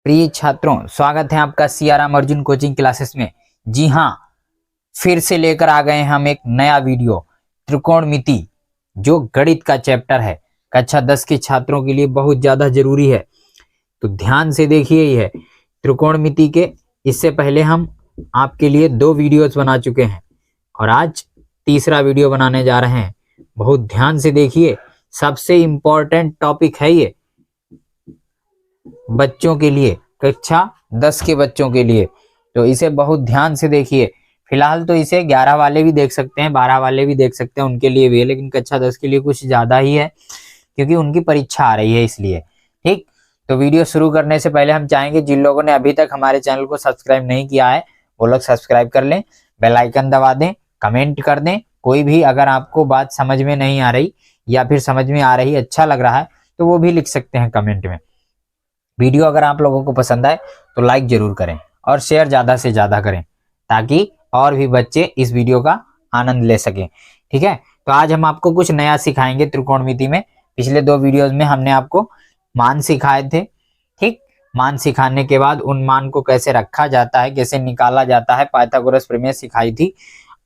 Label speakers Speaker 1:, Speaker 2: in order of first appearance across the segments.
Speaker 1: प्रिय छात्रों, स्वागत है आपका सीआरएम अर्जुन कोचिंग क्लासेस में। जी हाँ, फिर से लेकर आ गए हम एक नया वीडियो त्रिकोणमिति, जो गणित का चैप्टर है, कक्षा 10 के छात्रों के लिए बहुत ज्यादा जरूरी है। तो ध्यान से देखिए, ये है त्रिकोणमिति के। इससे पहले हम आपके लिए 2 वीडियोस बना चुके हैं और आज तीसरा वीडियो बनाने जा रहे हैं। बहुत ध्यान से देखिए, सबसे इंपॉर्टेंट टॉपिक है ये बच्चों के लिए, कक्षा 10 के बच्चों के लिए। तो इसे बहुत ध्यान से देखिए। फिलहाल तो इसे 11 वाले भी देख सकते हैं, 12 वाले भी देख सकते हैं, उनके लिए भी है, लेकिन कक्षा 10 के लिए कुछ ज्यादा ही है क्योंकि उनकी परीक्षा आ रही है, इसलिए। ठीक, तो वीडियो शुरू करने से पहले हम चाहेंगे जिन लोगों ने अभी तक हमारे चैनल को सब्सक्राइब नहीं किया है वो लोग सब्सक्राइब कर लें, बेल आइकन दबा दें, कमेंट कर दें। कोई भी अगर आपको बात समझ में नहीं आ रही या फिर समझ में आ रही, अच्छा लग रहा है, तो वो भी लिख सकते हैं कमेंट में। वीडियो अगर आप लोगों को पसंद आए तो लाइक जरूर करें और शेयर ज्यादा से ज्यादा करें, ताकि और भी बच्चे इस वीडियो का आनंद ले सकें। ठीक है, तो आज हम आपको कुछ नया सिखाएंगे त्रिकोणमिति में। पिछले 2 वीडियोस में हमने आपको मान सिखाए थे। ठीक, मान सिखाने के बाद उन मान को कैसे रखा जाता है, कैसे निकाला जाता है, पाइथागोरस प्रमेय सिखाई थी।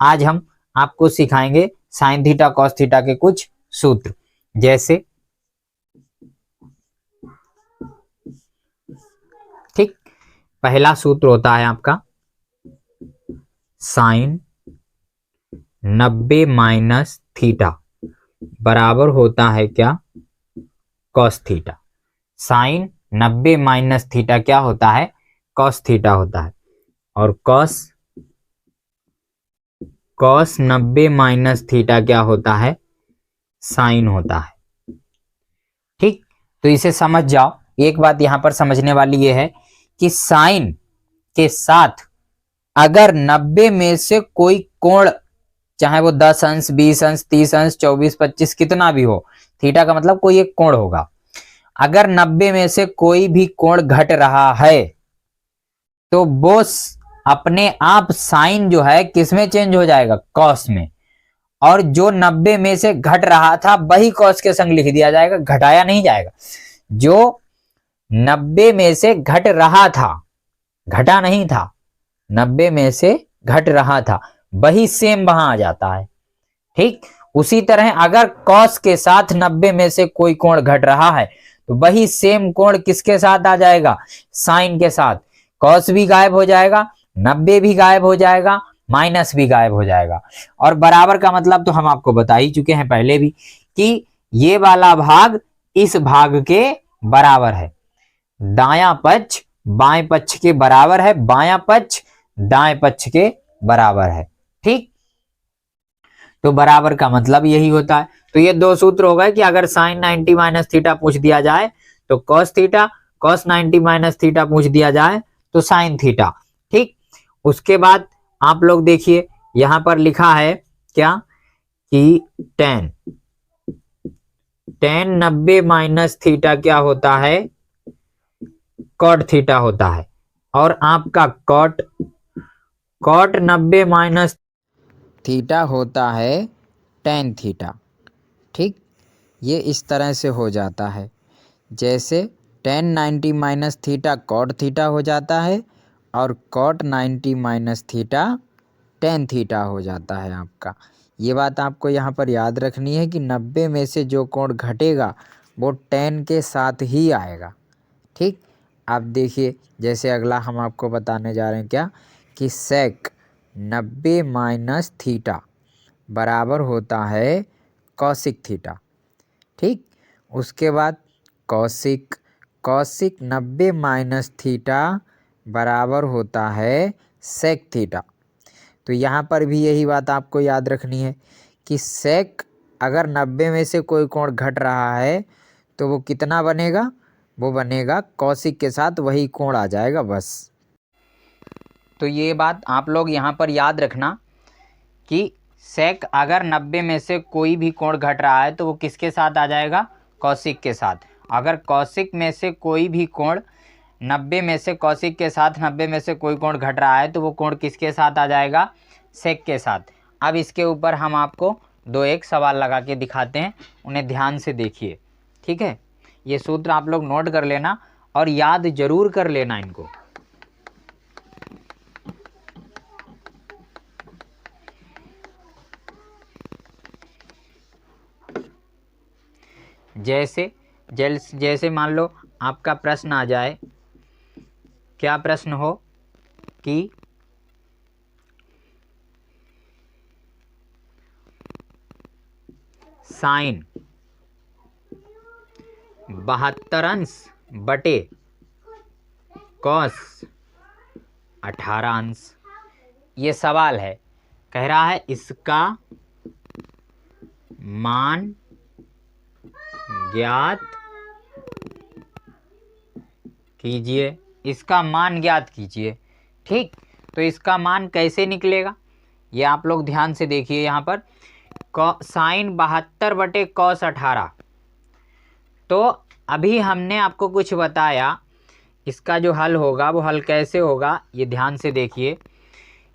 Speaker 1: आज हम आपको सिखाएंगे साइन थीटा कॉस थीटा के कुछ सूत्र। जैसे ठीक, पहला सूत्र होता है आपका साइन 90 माइनस थीटा बराबर होता है क्या, cos theta. Sine 90 minus theta क्या होता है, कॉस थीटा होता है। और कॉस 90 माइनस थीटा क्या होता है, साइन होता है। ठीक, तो इसे समझ जाओ। एक बात यहां पर समझने वाली ये है कि साइन के साथ अगर 90 में से कोई कोण, चाहे वो 10 अंश, 20 अंश, 30 अंश, 24, 25 कितना भी हो, थीटा का मतलब कोई एक कोण होगा। अगर 90 में से कोई भी कोण घट रहा है तो वो अपने आप साइन जो है किसमें चेंज हो जाएगा, कॉस में। और जो 90 में से घट रहा था वही कॉस के संग लिख दिया जाएगा, घटाया नहीं जाएगा। जो 90 में से घट रहा था, घटा नहीं था, 90 में से घट रहा था, वही सेम वहां आ जाता है। ठीक, उसी तरह अगर कॉस के साथ 90 में से कोई कोण घट रहा है तो वही सेम कोण किसके साथ आ जाएगा, साइन के साथ। कॉस भी गायब हो जाएगा, 90 भी गायब हो जाएगा, माइनस भी गायब हो जाएगा। और बराबर का मतलब तो हम आपको बता ही चुके हैं पहले भी कि ये वाला भाग इस भाग के बराबर है। दायां पक्ष बाएं पक्ष के बराबर है, बायां पक्ष दाएं पक्ष के बराबर है। ठीक, तो बराबर का मतलब यही होता है। तो ये 2 सूत्र हो गए कि अगर साइन 90 माइनस थीटा पूछ दिया जाए तो cos theta, cos 90 minus theta पूछ दिया जाए तो साइन थीटा। ठीक, उसके बाद आप लोग देखिए यहां पर लिखा है क्या कि टेन 90 माइनस थीटा क्या होता है, कॉट थीटा होता है। और आपका कॉट 90 माइनस थीटा होता है टेन थीटा। ठीक, ये इस तरह से हो जाता है, जैसे tan 90 minus theta cot theta हो जाता है और cot 90 minus theta tan theta हो जाता है आपका। ये बात आपको यहाँ पर याद रखनी है कि 90 में से जो कोण घटेगा वो टेन के साथ ही आएगा। ठीक, आप देखिए जैसे अगला हम आपको बताने जा रहे हैं क्या कि सेक 90 माइनस थीटा बराबर होता है कॉसिक थीटा। ठीक, उसके बाद कॉसिक 90 माइनस थीटा बराबर होता है सेक थीटा। तो यहाँ पर भी यही बात आपको याद रखनी है कि सेक अगर 90 में से कोई कोण घट रहा है तो वो कितना बनेगा, वो बनेगा कॉसिक के साथ वही कोण आ जाएगा, बस। तो ये बात आप लोग यहाँ पर याद रखना कि सेक अगर 90 में से कोई भी कोण घट रहा है तो वो किसके साथ आ जाएगा, कॉसिक के साथ। अगर कॉसिक में से कोई भी कोण 90 में से कॉसिक के साथ 90 में से कोई कोण घट रहा है तो वो कोण किसके साथ आ जाएगा, सेक के साथ। अब इसके ऊपर हम आपको 2-1 सवाल लगा के दिखाते हैं, उन्हें ध्यान से देखिए। ठीक है, ये सूत्र आप लोग नोट कर लेना और याद जरूर कर लेना इनको। जैसे जैसे मान लो आपका प्रश्न आ जाए, क्या प्रश्न हो कि साइन 72 अंश बटे कॉस 18 अंश, ये सवाल है। कह रहा है इसका मान ज्ञात कीजिए, इसका मान ज्ञात कीजिए। ठीक, तो इसका मान कैसे निकलेगा ये आप लोग ध्यान से देखिए। यहाँ पर साइन 72 बटे कॉस 18, तो अभी हमने आपको कुछ बताया, इसका जो हल होगा वो हल कैसे होगा ये ध्यान से देखिए।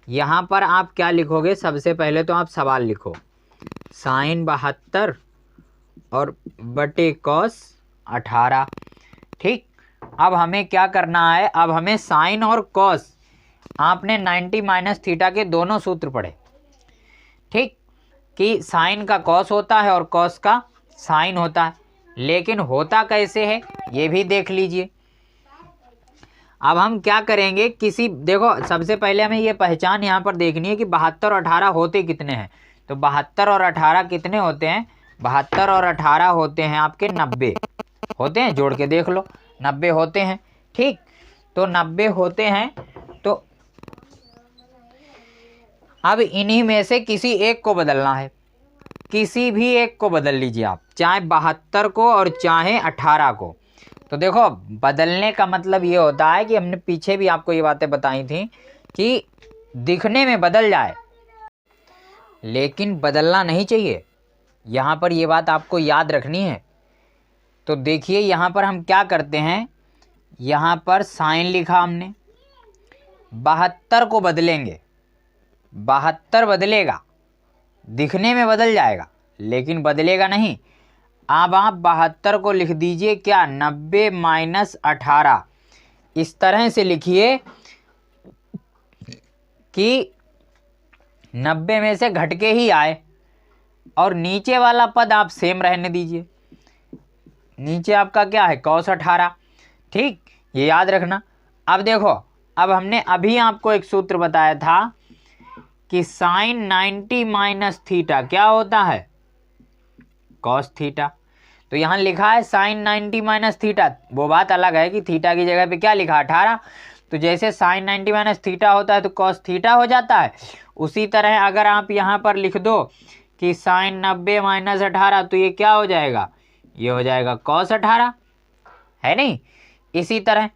Speaker 1: यहाँ पर आप क्या लिखोगे, सबसे पहले तो आप सवाल लिखो, साइन 72 और बटे कॉस 18। ठीक, अब हमें क्या करना है, अब हमें साइन और कॉस, आपने 90 माइनस थीटा के दोनों सूत्र पढ़े। ठीक, कि साइन का कॉस होता है और कॉस का साइन होता है, लेकिन होता कैसे है ये भी देख लीजिए। अब हम क्या करेंगे, किसी देखो सबसे पहले हमें ये पहचान यहाँ पर देखनी है कि 72 और 18 होते कितने हैं। तो 72 और 18 कितने होते हैं, 72 और 18 होते हैं आपके 90 होते हैं, जोड़ के देख लो 90 होते हैं। ठीक, तो 90 होते हैं, तो अब इन्हीं में से किसी एक को बदलना है, किसी भी एक को बदल लीजिए आप, चाहे 72 को और चाहे 18 को। तो देखो बदलने का मतलब ये होता है कि हमने पीछे भी आपको ये बातें बताई थी कि दिखने में बदल जाए लेकिन बदलना नहीं चाहिए, यहाँ पर ये बात आपको याद रखनी है। तो देखिए यहाँ पर हम क्या करते हैं, यहाँ पर साइन लिखा हमने, 72 को बदलेंगे, 72 बदलेगा, दिखने में बदल जाएगा लेकिन बदलेगा नहीं। अब आप 72 को लिख दीजिए क्या, 90 माइनस 18, इस तरह से लिखिए कि 90 में से घट के ही आए, और नीचे वाला पद आप सेम रहने दीजिए, नीचे आपका क्या है cos 18। ठीक, ये याद रखना। अब देखो, अब हमने अभी आपको एक सूत्र बताया था कि साइन 90 माइनस थीटा क्या होता है, कॉस थीटा। तो यहाँ लिखा है साइन 90 माइनस थीटा, वो बात अलग है कि थीटा की जगह पे क्या लिखा 18, तो जैसे साइन 90 माइनस थीटा होता है तो कॉस थीटा हो जाता है। उसी तरह अगर आप यहाँ पर लिख दो कि साइन 90 माइनस 18, तो ये क्या हो जाएगा, ये हो जाएगा कॉस 18, है नहीं। इसी तरह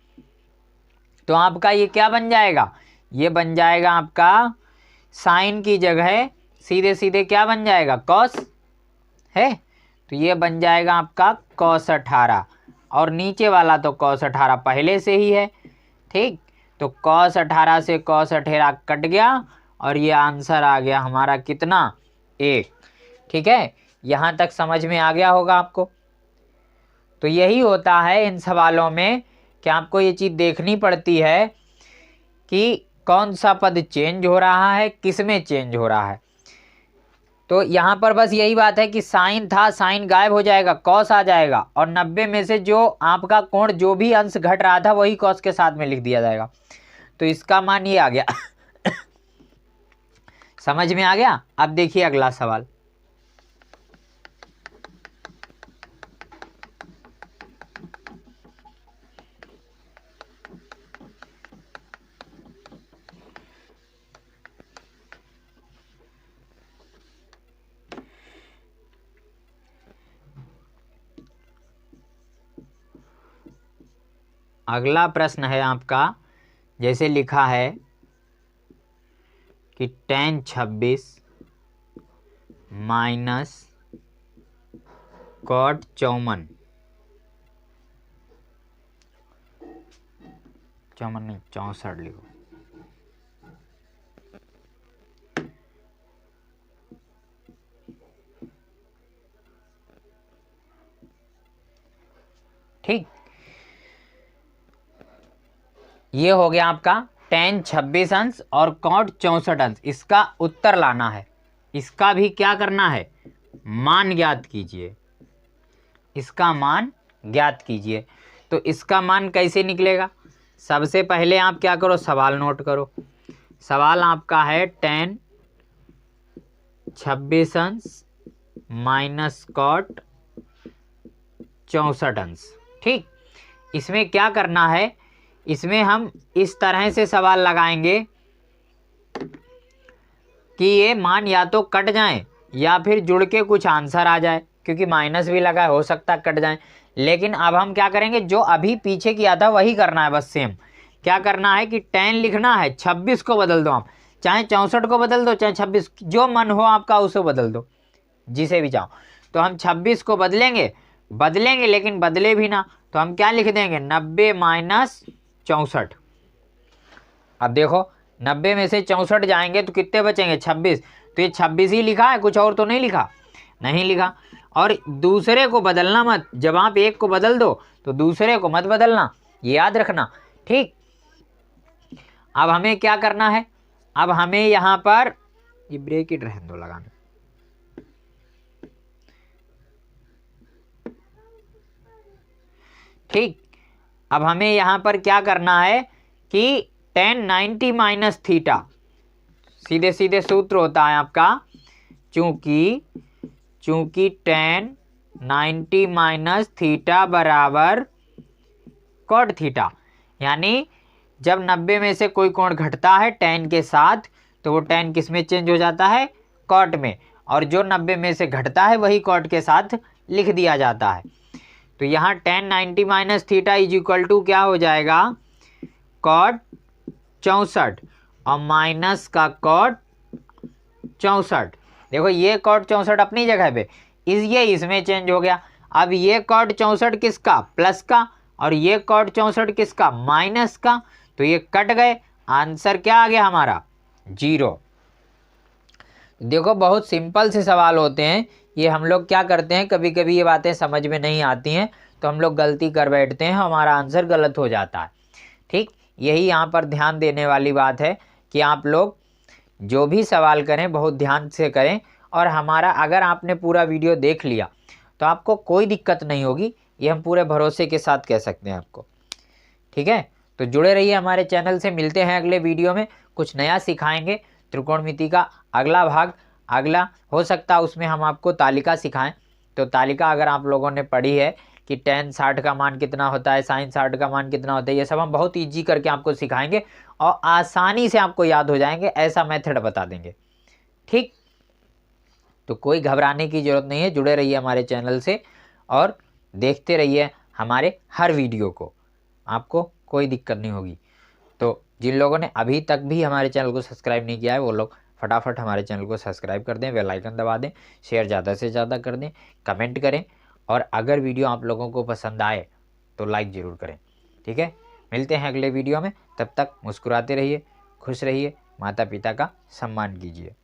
Speaker 1: तो आपका ये क्या बन जाएगा, ये बन जाएगा आपका साइन की जगह सीधे सीधे क्या बन जाएगा, कॉस है, तो ये बन जाएगा आपका cos 18, और नीचे वाला तो cos 18 पहले से ही है। ठीक, तो cos 18 से cos 18 कट गया और ये आंसर आ गया हमारा कितना, 1। ठीक है, यहाँ तक समझ में आ गया होगा आपको। तो यही होता है इन सवालों में कि आपको ये चीज़ देखनी पड़ती है कि कौन सा पद चेंज हो रहा है, किस में चेंज हो रहा है। तो यहाँ पर बस यही बात है कि साइन था, साइन गायब हो जाएगा, कॉस आ जाएगा, और 90 में से जो आपका कोण जो भी अंश घट रहा था वही कॉस के साथ में लिख दिया जाएगा। तो इसका मान ये आ गया समझ में आ गया। अब देखिए अगला सवाल, अगला प्रश्न है आपका, जैसे लिखा है कि tan 26 माइनस cot 54, 54 नहीं 64 लिखो। ठीक, ये हो गया आपका tan 26 अंश और cot 64 अंश। इसका उत्तर लाना है, इसका भी क्या करना है, मान ज्ञात कीजिए, इसका मान ज्ञात कीजिए। तो इसका मान कैसे निकलेगा, सबसे पहले आप क्या करो, सवाल नोट करो। सवाल आपका है tan 26 अंश माइनस cot 64 अंश। ठीक, इसमें क्या करना है, इसमें हम इस तरह से सवाल लगाएंगे कि ये मान या तो कट जाएं या फिर जुड़ के कुछ आंसर आ जाए, क्योंकि माइनस भी लगा है, हो सकता है कट जाएं। लेकिन अब हम क्या करेंगे, जो अभी पीछे किया था वही करना है, बस सेम। क्या करना है कि tan लिखना है, 26 को बदल दो आप, चाहे 64 को बदल दो, चाहे 26, जो मन हो आपका उसे बदल दो, जिसे भी चाहो। तो हम 26 को बदलेंगे, लेकिन बदले भी ना, तो हम क्या लिख देंगे, 90 माइनस 64। अब देखो 90 में से 64 जाएंगे तो कितने बचेंगे, 26। तो ये 26 ही लिखा है, कुछ और तो नहीं लिखा, नहीं लिखा। और दूसरे को बदलना मत, जब आप एक को बदल दो तो दूसरे को मत बदलना, ये याद रखना। ठीक, अब हमें क्या करना है, अब हमें यहाँ पर ये ब्रैकेट रहने दो लगाना। ठीक, अब हमें यहाँ पर क्या करना है कि tan 90 माइनस थीटा, सीधे सीधे सूत्र होता है आपका, चूंकि tan 90 माइनस थीटा बराबर cot थीटा, यानी जब 90 में से कोई कोण घटता है tan के साथ तो वो tan किस में चेंज हो जाता है, cot में, और जो 90 में से घटता है वही cot के साथ लिख दिया जाता है। तो यहाँ tan 90 minus theta is equal to क्या हो जाएगा, cot 64 और माइनस का cot 64। देखो ये cot 64 अपनी जगह पे, ये इसमें चेंज हो गया। अब ये cot 64 किसका, प्लस का, और ये cot 64 किसका, माइनस का, तो ये कट गए, आंसर क्या आ गया हमारा, 0। देखो बहुत सिंपल से सवाल होते हैं ये, हम लोग क्या करते हैं, कभी कभी ये बातें समझ में नहीं आती हैं तो हम लोग गलती कर बैठते हैं, हमारा आंसर गलत हो जाता है। ठीक, यही यहाँ पर ध्यान देने वाली बात है कि आप लोग जो भी सवाल करें बहुत ध्यान से करें, और हमारा अगर आपने पूरा वीडियो देख लिया तो आपको कोई दिक्कत नहीं होगी, ये हम पूरे भरोसे के साथ कह सकते हैं आपको। ठीक है, तो जुड़े रहिए हमारे चैनल से, मिलते हैं अगले वीडियो में, कुछ नया सिखाएंगे। त्रिकोणमिति का अगला भाग, अगला हो सकता है उसमें हम आपको तालिका सिखाएं। तो तालिका अगर आप लोगों ने पढ़ी है कि tan 60 का मान कितना होता है, sin 60 का मान कितना होता है, ये सब हम बहुत ईजी करके आपको सिखाएंगे और आसानी से आपको याद हो जाएंगे, ऐसा मेथड बता देंगे। ठीक, तो कोई घबराने की ज़रूरत नहीं है, जुड़े रहिए हमारे चैनल से और देखते रहिए हमारे हर वीडियो को, आपको कोई दिक्कत नहीं होगी। तो जिन लोगों ने अभी तक भी हमारे चैनल को सब्सक्राइब नहीं किया है वो लोग फटाफट हमारे चैनल को सब्सक्राइब कर दें, बेल आइकन दबा दें, शेयर ज़्यादा से ज़्यादा कर दें, कमेंट करें, और अगर वीडियो आप लोगों को पसंद आए तो लाइक ज़रूर करें। ठीक है, मिलते हैं अगले वीडियो में, तब तक मुस्कुराते रहिए, खुश रहिए, माता पिता का सम्मान कीजिए।